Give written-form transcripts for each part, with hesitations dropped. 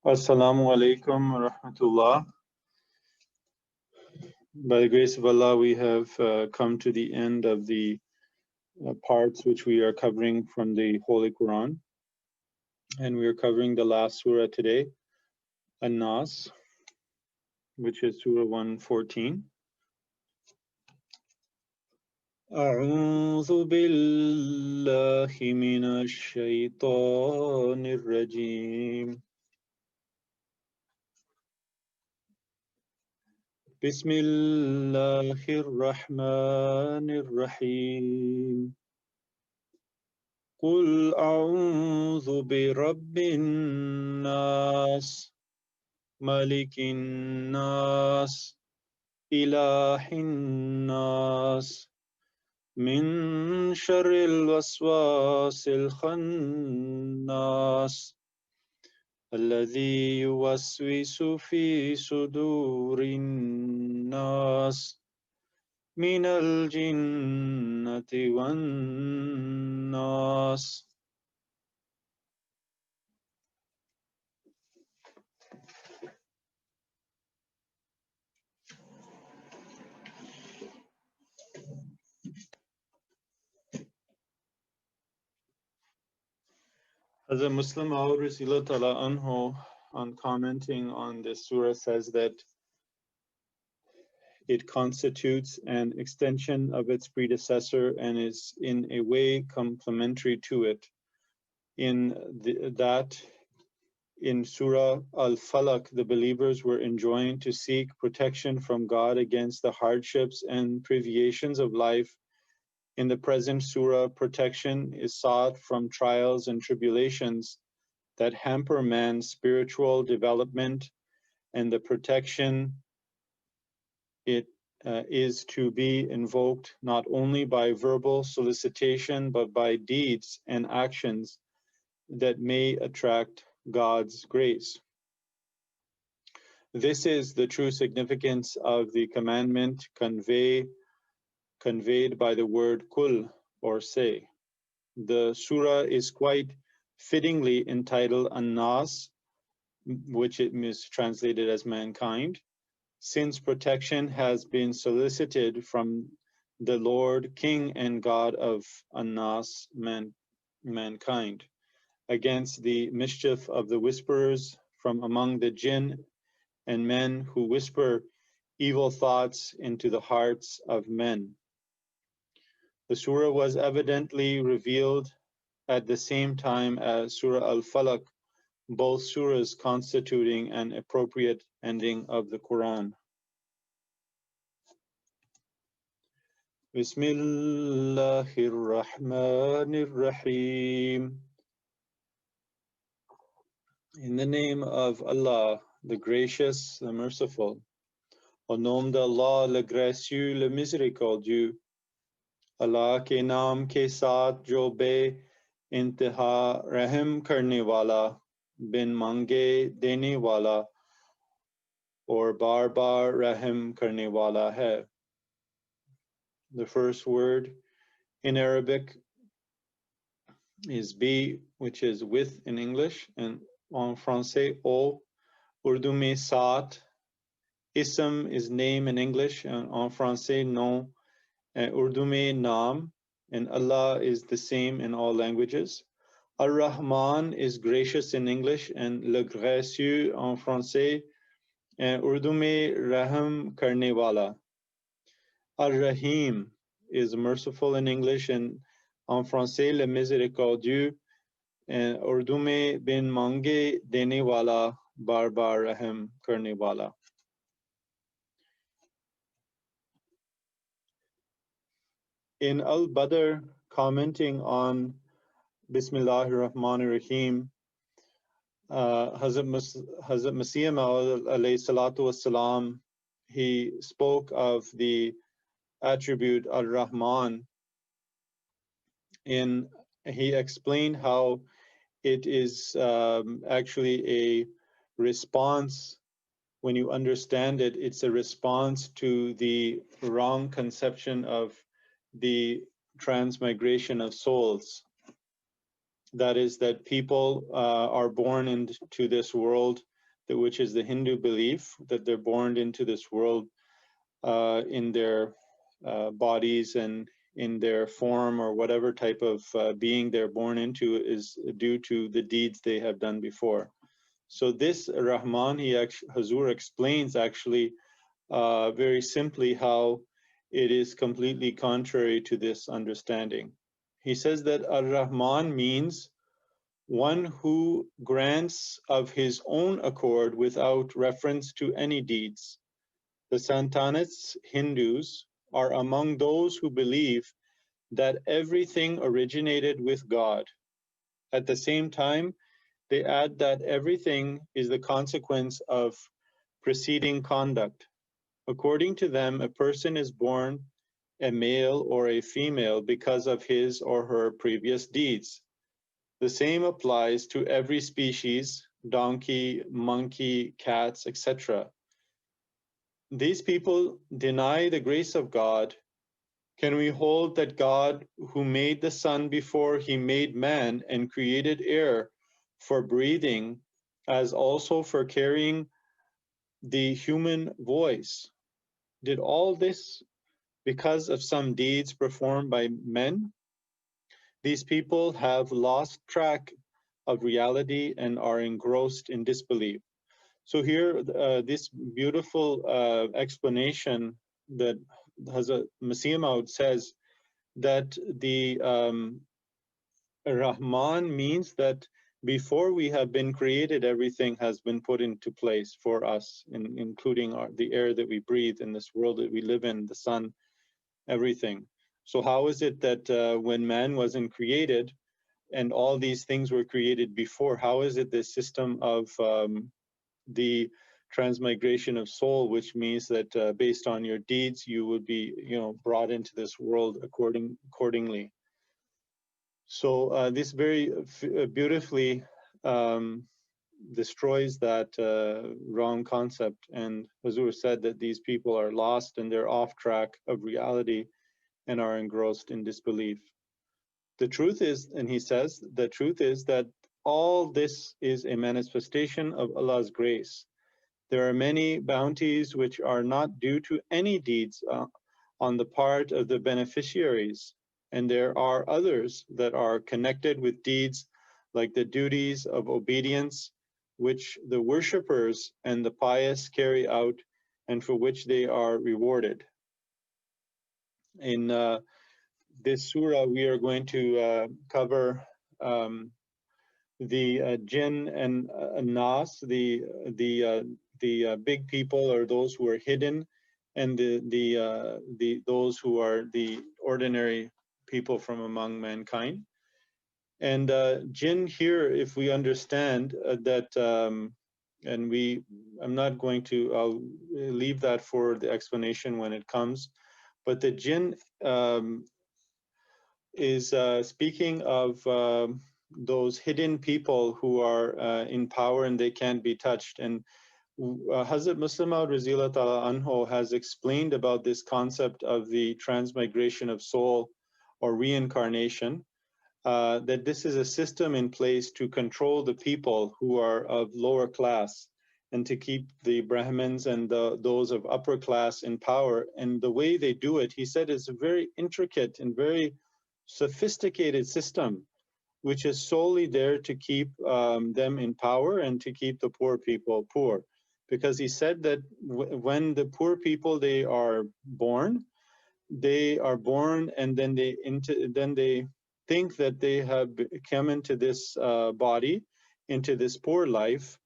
Assalamu alaikum wa rahmatullah. By the grace of Allah, we have come to the end of the parts which we are covering from the Holy Quran. And we are covering the last surah today, An-Nas, which is Surah 114. أعوذ بالله من الشيطان الرجيم بسم الله الرحمن الرحيم قل أعوذ برب الناس ملك الناس إله الناس من شر الوسواس الخناس الذي يوسوس في صدور الناس من الجنة والناس. Hazrat Muslim Maud Rasulullah Ta'ala Anhu, on commenting on this surah, says that it constitutes an extension of its predecessor and is in a way complementary to it. In Surah Al-Falaq, the believers were enjoined to seek protection from God against the hardships and privations of life. In the present surah, protection is sought from trials and tribulations that hamper man's spiritual development, and the protection is to be invoked not only by verbal solicitation but by deeds and actions that may attract God's grace. This is the true significance of the commandment conveyed by the word kul, or say. The surah is quite fittingly entitled An-Nas, which it is translated as mankind, since protection has been solicited from the Lord, King and God of An-Nas, mankind, against the mischief of the whisperers from among the jinn and men who whisper evil thoughts into the hearts of men. The surah was evidently revealed at the same time as Surah Al-Falaq, both surahs constituting an appropriate ending of the Quran. Bismillahir Rahmanir Rahim. In the name of Allah, the Gracious, the Merciful. Au nom d'Allah, le Gracieux, le Miséricordieux. Allah ke naam ke saath jo be intaha rahim karne wala, bin mange dene wala, or bar bar rahim karne wala hai. The first word in Arabic is bi, which is with in English, and en français au. Urdu mein saath. Ism is name in English, and en français nom. And Urdu mein naam, and Allah is the same in all languages. Ar-Rahman is gracious in English, and le gracieux en français, and Urdu mein raham karne wala. Ar-Rahim is merciful in English, and en français le miséricordieux, and Urdu mein bin mange dene wala, bar bar rahim karne wala. In Al-Badr, commenting on Bismillahir Rahmanir Rahim, Hazrat Masih Maud alayhi salatu wassalam, he spoke of the attribute Ar-Rahman. He explained how it is actually a response. When you understand it, it's a response to the wrong conception of the transmigration of souls. That is, that people are born into this world which is the Hindu belief that they're born into this world in their bodies and in their form or whatever type of being they're born into is due to the deeds they have done before. So this Rahman, Hazur explains actually very simply how it is completely contrary to this understanding. He says that Ar-Rahman means one who grants of his own accord without reference to any deeds. The Santanists, Hindus, are among those who believe that everything originated with God. At the same time, they add that everything is the consequence of preceding conduct. According to them, a person is born a male or a female because of his or her previous deeds. The same applies to every species, donkey, monkey, cats, etc. These people deny the grace of God. Can we hold that God, who made the sun before he made man and created air for breathing, as also for carrying the human voice, did all this because of some deeds performed by men? These people have lost track of reality and are engrossed in disbelief. So here, this beautiful explanation that Hazrat Masih Maud says that the Rahman means that before we have been created, everything has been put into place for us, including the air that we breathe in this world that we live in, the sun, everything. So how is it that when man wasn't created and all these things were created before, how is it this system of the transmigration of soul, which means that based on your deeds, you would be, brought into this world accordingly. So this very beautifully destroys that wrong concept. And Hazur said that these people are lost and they're off track of reality and are engrossed in disbelief. The truth is, and he says, the truth is that all this is a manifestation of Allah's grace. There are many bounties which are not due to any deeds on the part of the beneficiaries, and there are others that are connected with deeds like the duties of obedience, which the worshippers and the pious carry out and for which they are rewarded. In this surah, we are going to cover the jinn and nas, the big people or those who are hidden, and those who are the ordinary people from among mankind. And jinn here, if we understand that, I'm not going to, I'll leave that for the explanation when it comes, but the jinn is speaking of those hidden people who are in power and they can't be touched. And Hazrat Muslim Maud Razila Ta'ala Anhu has explained about this concept of the transmigration of soul or reincarnation, that this is a system in place to control the people who are of lower class and to keep the Brahmins and those of upper class in power. And the way they do it, he said, is a very intricate and very sophisticated system, which is solely there to keep them in power and to keep the poor people poor. Because he said that when the poor people, they are born and then they think that they have come into this body, into this poor life,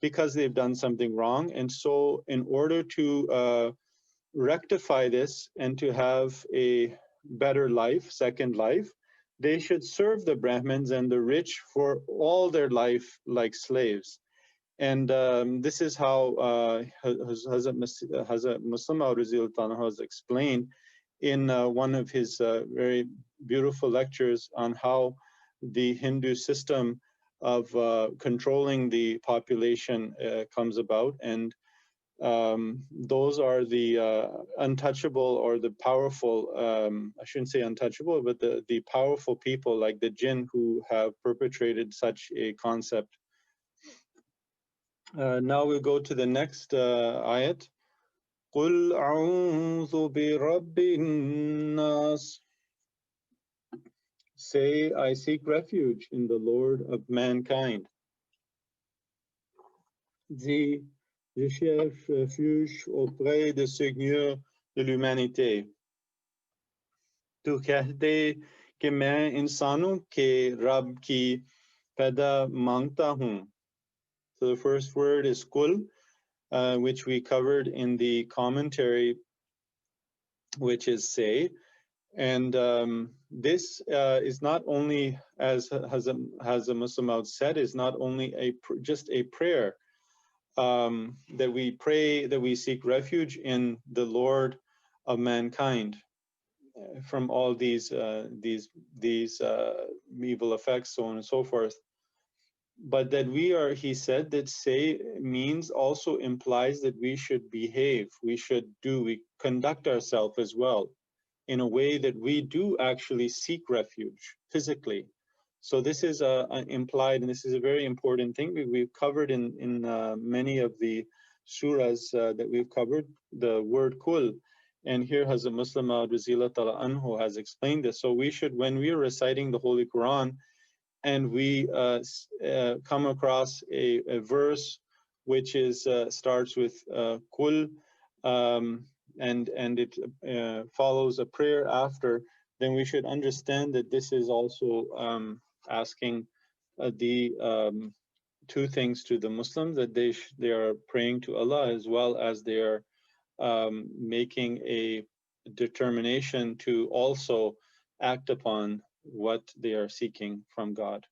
because they've done something wrong. And so in order to rectify this and to have a better life, second life, they should serve the Brahmins and the rich for all their life like slaves. And this is how Hazrat Muslim Maud Razila Ta'ala has explained in one of his very beautiful lectures on how the Hindu system of controlling the population comes about. And those are the untouchable or the powerful, I shouldn't say untouchable, but the powerful people like the jinn who have perpetrated such a concept. Now we go to the next ayat. قُلْ أَعُوذُ بِرَبِّ النَّاسِ. Say, I seek refuge in the Lord of mankind. Dis, je cherche refuge auprès du Seigneur de l'humanité. Tu कहते कि मैं इंसानों के रब की पैदा मांगता हूँ. So the first word is kul, which we covered in the commentary, which is say. And this is not only, as Hazrat Muslim Maud said, is not only just a prayer that we pray, that we seek refuge in the Lord of mankind from all these evil effects, so on and so forth. But that he said that say means also implies that we should behave, we conduct ourselves as well in a way that we do actually seek refuge physically. So this is implied, and this is a very important thing we've covered in many of the surahs that we've covered, the word kul. And here Hazrat Muslim Maud Ta'ala Anhu has explained this. So we should, when we are reciting the Holy Quran, and we come across a verse which is starts with kul, and it follows a prayer after, then we should understand that this is also asking the two things to the Muslims, that they are praying to Allah, as well as they are making a determination to also act upon what they are seeking from God.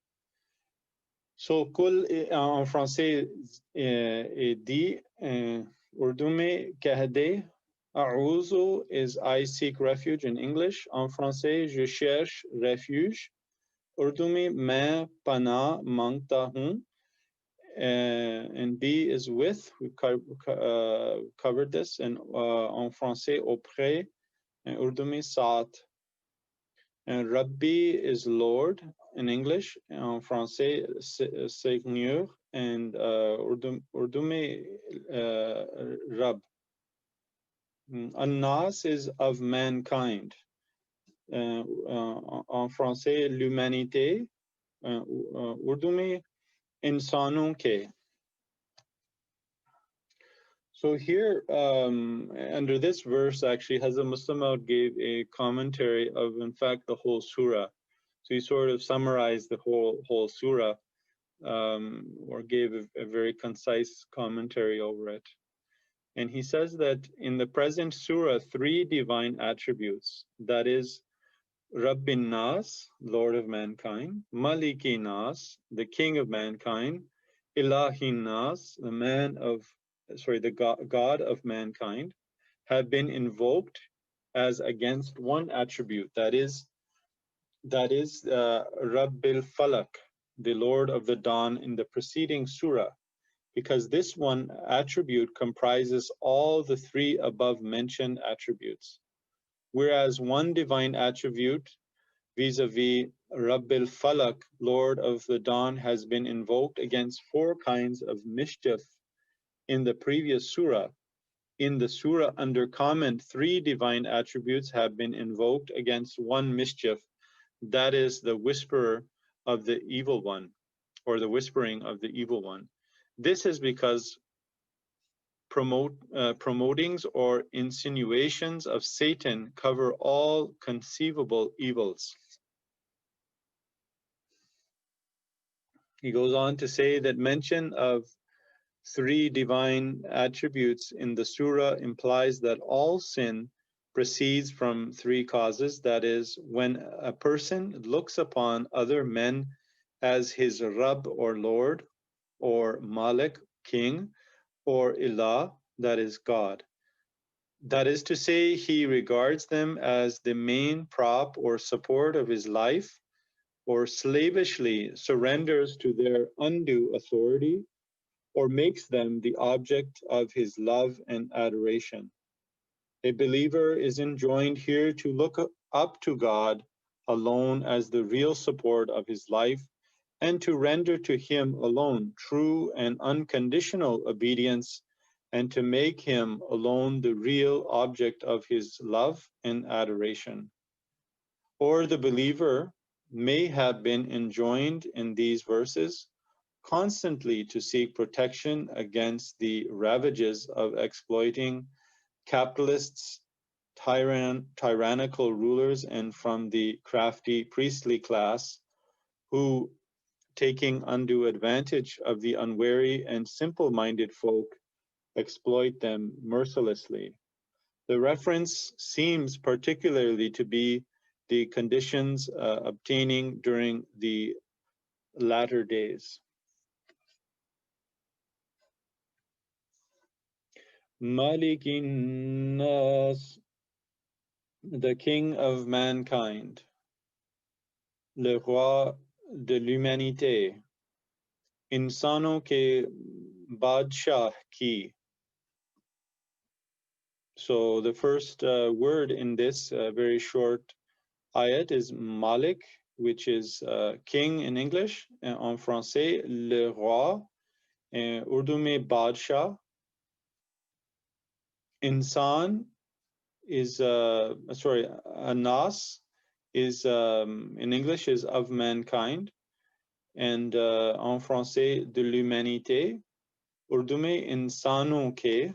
So, kul en français est dit, Urdu में keh de, a'uzu is I seek refuge in English. En français, je cherche refuge. Urdu में मैं पनाह मांगता हूँ. And B is with, we covered this. And en français, auprès. And Urdu में saat. And Rabbi is Lord in English. En français, Seigneur. And Urdu में Rab. An-Nas is of mankind. En français, l'humanité. Urdu में इंसानों के. So here, under this verse, actually, Hazrat Muslim Maud gave a commentary of, in fact, the whole surah. So he sort of summarized the whole surah, or gave a very concise commentary over it. And he says that in the present surah, 3 divine attributes, that is, Rabbin Nas, Lord of mankind, Maliki Nas, the King of mankind, Ilahin Nas, the God of mankind, have been invoked as against one attribute, that is Rabbil Falak, the Lord of the Dawn, in the preceding surah, because this one attribute comprises all the 3 above mentioned attributes, whereas one divine attribute vis-a-vis Rabbil Falak, Lord of the Dawn, has been invoked against 4 kinds of mischief in the previous surah. In the surah under comment, 3 divine attributes have been invoked against one mischief, that is the whisperer of the evil one, or the whispering of the evil one. This is because promotings or insinuations of Satan cover all conceivable evils. He goes on to say that mention of 3 divine attributes in the surah implies that all sin proceeds from 3 causes. That is, when a person looks upon other men as his Rabb or Lord, or Malik, King, or Ilah, that is God. That is to say, he regards them as the main prop or support of his life, or slavishly surrenders to their undue authority, or makes them the object of his love and adoration. A believer is enjoined here to look up to God alone as the real support of his life, and to render to him alone true and unconditional obedience, and to make him alone the real object of his love and adoration. Or the believer may have been enjoined in these verses constantly to seek protection against the ravages of exploiting capitalists, tyrannical rulers, and from the crafty priestly class who, taking undue advantage of the unwary and simple-minded folk, exploit them mercilessly. The reference seems particularly to be the conditions obtaining during the latter days. Malikin Nas, the king of mankind, le roi de l'humanité, insanon ke badshah ki. So the first word in this very short ayat is Malik, which is king in English. En français, le roi. Urdu mein badshah. Insan is, sorry, Anas is, in English, is of mankind. And en français, de l'humanité. Urdu mein insanon ke.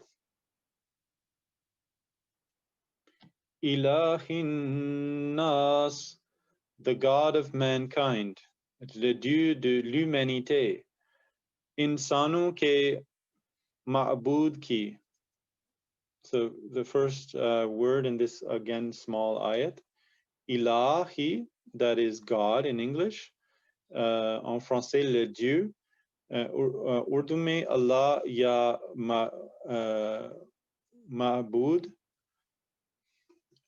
Ilahin Nas, the God of mankind, le Dieu de l'humanité. Insanu ke ma'bud ki. So the first word in this, again, small ayat, ilahi, that is God in English. En français, le Dieu. Urdu mein Allah ya ma'bud.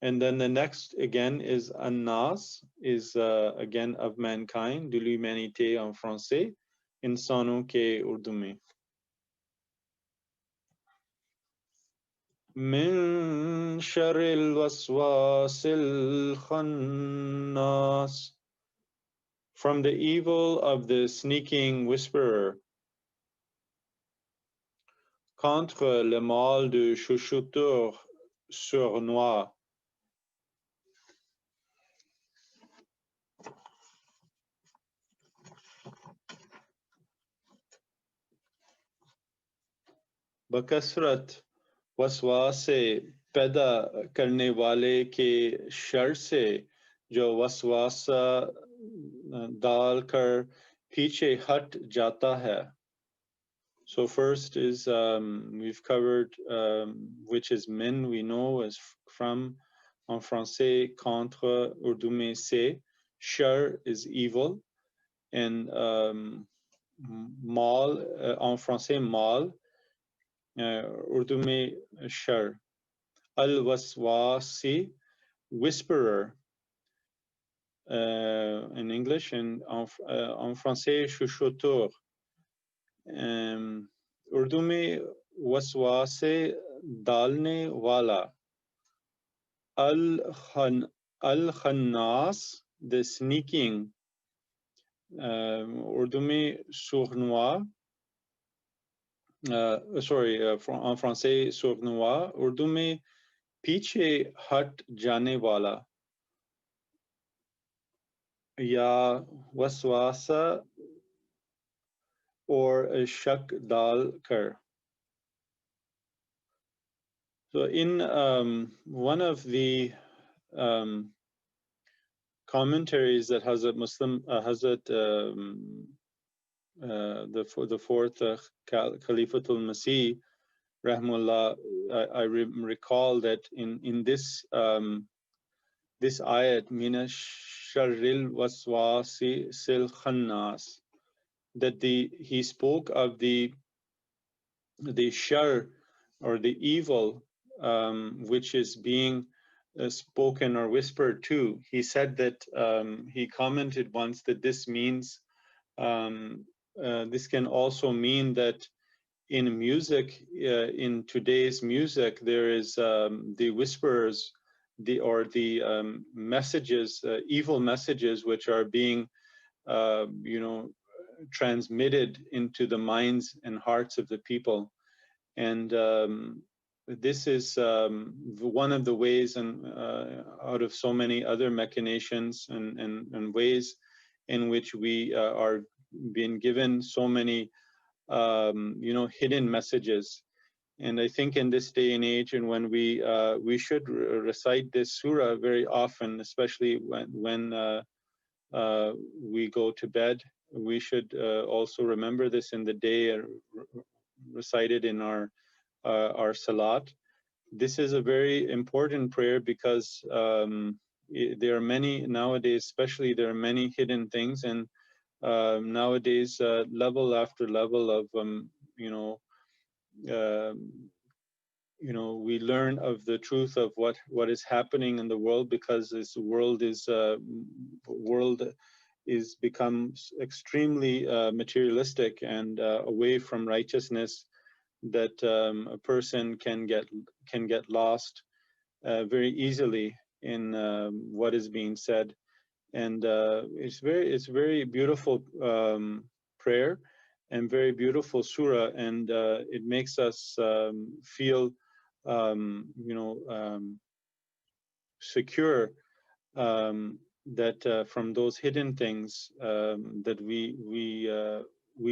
And then the next, again, is Anas, is again of mankind, de l'humanité en français, insanon ke urdu mein. Min sharril waswasil khannas, from the evil of the sneaking whisperer. Contre le mal du chuchoteur sournois. बकसरत वसवास से पैदा करने वाले के sir से जो वसवास डालकर पीछे हट जाता है. So first is, we've covered, which is min, we know as from, en français, contre, urdu mein c'est, shar is evil, and mal, en français, mal, urdu mein shar. Al-waswasi, whisperer, in English, and en français, chuchoteur. Urdu mein waswase dalne wala. Al-khannas, the sneaking. Urdu mein sournois. Sorry, en français, sournois. Urdu mein piche hat jane wala. Ya waswasa, or shak dal kar. So in one of the commentaries that Hazrat Muslim, Hazrat, the fourth Khalifatul Masih, Rahmullah, I recall that in this this ayat, Mina Sharril Waswasi Sil Khannas, that he spoke of the shar, or the evil, which is being spoken or whispered to. He said that, he commented once that this means, this can also mean that in music, in today's music, there is the whisperers, or the messages, evil messages, which are being, transmitted into the minds and hearts of the people. And this is one of the ways, and out of so many other machinations and ways in which we are being given so many hidden messages. And I think in this day and age, and when we should recite this surah very often, especially when we go to bed, we should also remember this in the day, recite it in our salat. This is a very important prayer because there are many nowadays, especially there are many hidden things, and nowadays level after level of we learn of the truth of what is happening in the world, because this world is become extremely materialistic and away from righteousness, that a person can get lost very easily in what is being said. And it's very beautiful prayer and very beautiful surah, and it makes us feel secure, that from those hidden things that we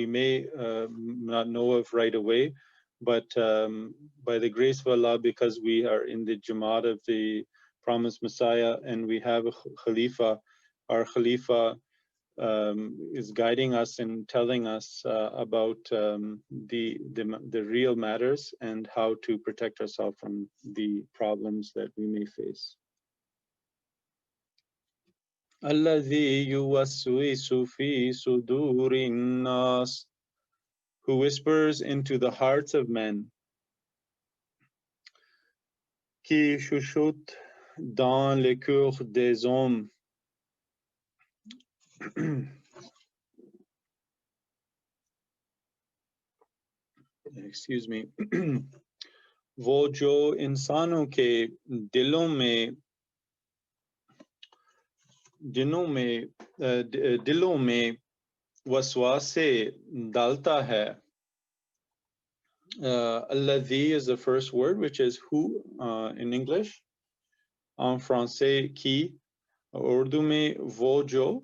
may not know of right away, but by the grace of Allah, because we are in the Jamaat of the promised Messiah and we have a Khalifa, our Khalifa is guiding us and telling us about the real matters and how to protect ourselves from the problems that we may face. Alladhi yuwaswisu fi sudurin nas, who whispers into the hearts of men. Qui chuchote dans le cœur des hommes. Excuse me. वो जो इंसानों के दिलों में वसवासे डालता है. Alladhi is the first word, which is who in English. En français, qui. Urdu में वो जो.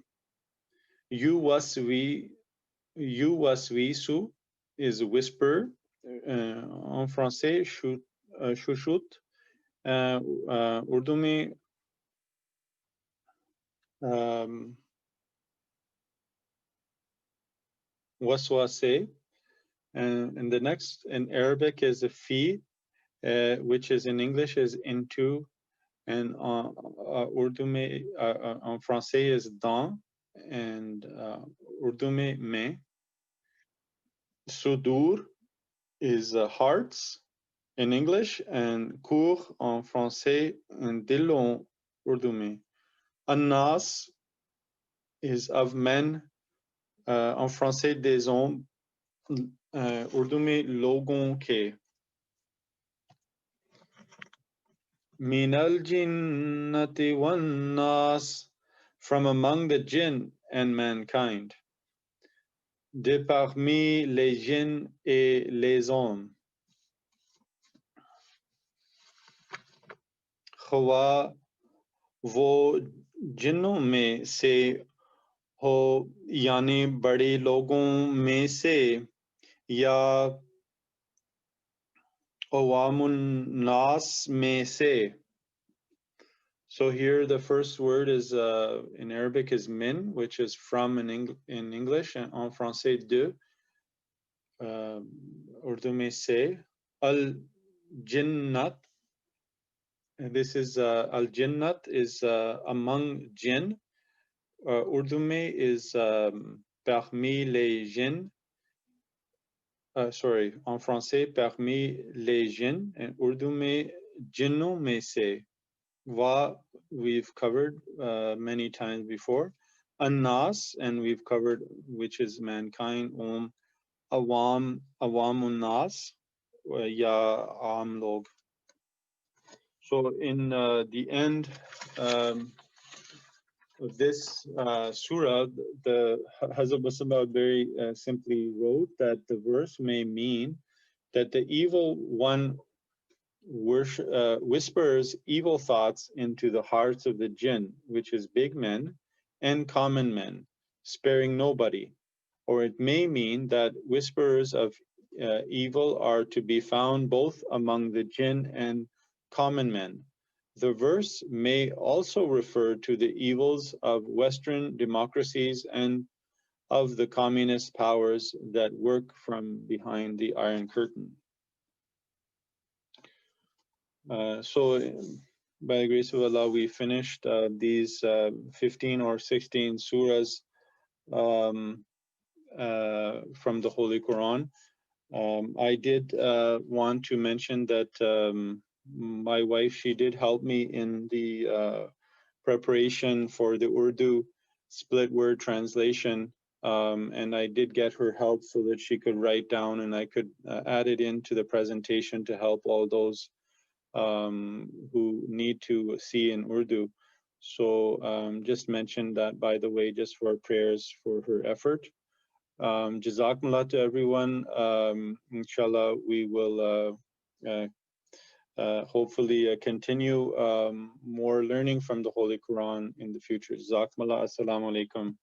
Yuwaswisu is whisper. En français, chuchote. Urdu में waswase. And the next in Arabic is a fi, which is in English is into, and Urdu में en français is dans, and Urdu में. Sudur is hearts in English, and cour en français, and dilon Urdu में. Annas is of men, en français des hommes, Urdu में लोगों के. Minal jinnati wan nas, from among the jinn and mankind. De parmi les jinn et les hommes. Khwa वो जिन्नों में से हो, यानी बड़े लोगों में से, या अवामुन नास में से. So here the first word is in Arabic is min, which is from in English, and en français de. Urdu में se. Al jinnat. And this is al jinnat is among jinn. Urdu में is parmi les jinn. Sorry, en français parmi les jinn, and Urdu में jinnों में से. Wa we've covered many times before. Annas, and we've covered, which is mankind. Awamun nas, ya am log. So in the end, this surah, the Hazrat Basabad very simply wrote that the verse may mean that the evil one whispers evil thoughts into the hearts of the jinn, which is big men and common men, sparing nobody. Or it may mean that whisperers of evil are to be found both among the jinn and common men. The verse may also refer to the evils of Western democracies and of the communist powers that work from behind the Iron Curtain. So, by the grace of Allah, we finished these 15 or 16 surahs um, from the Holy Quran. I did want to mention that my wife, she did help me in the preparation for the Urdu split word translation. And I did get her help so that she could write down and I could add it into the presentation to help all those who need to see in Urdu. So just mention that, by the way, just for prayers for her effort. Jazakumullah to everyone. Inshallah, we will hopefully continue more learning from the Holy Quran in the future. Jazakumullah. Assalamu alaikum.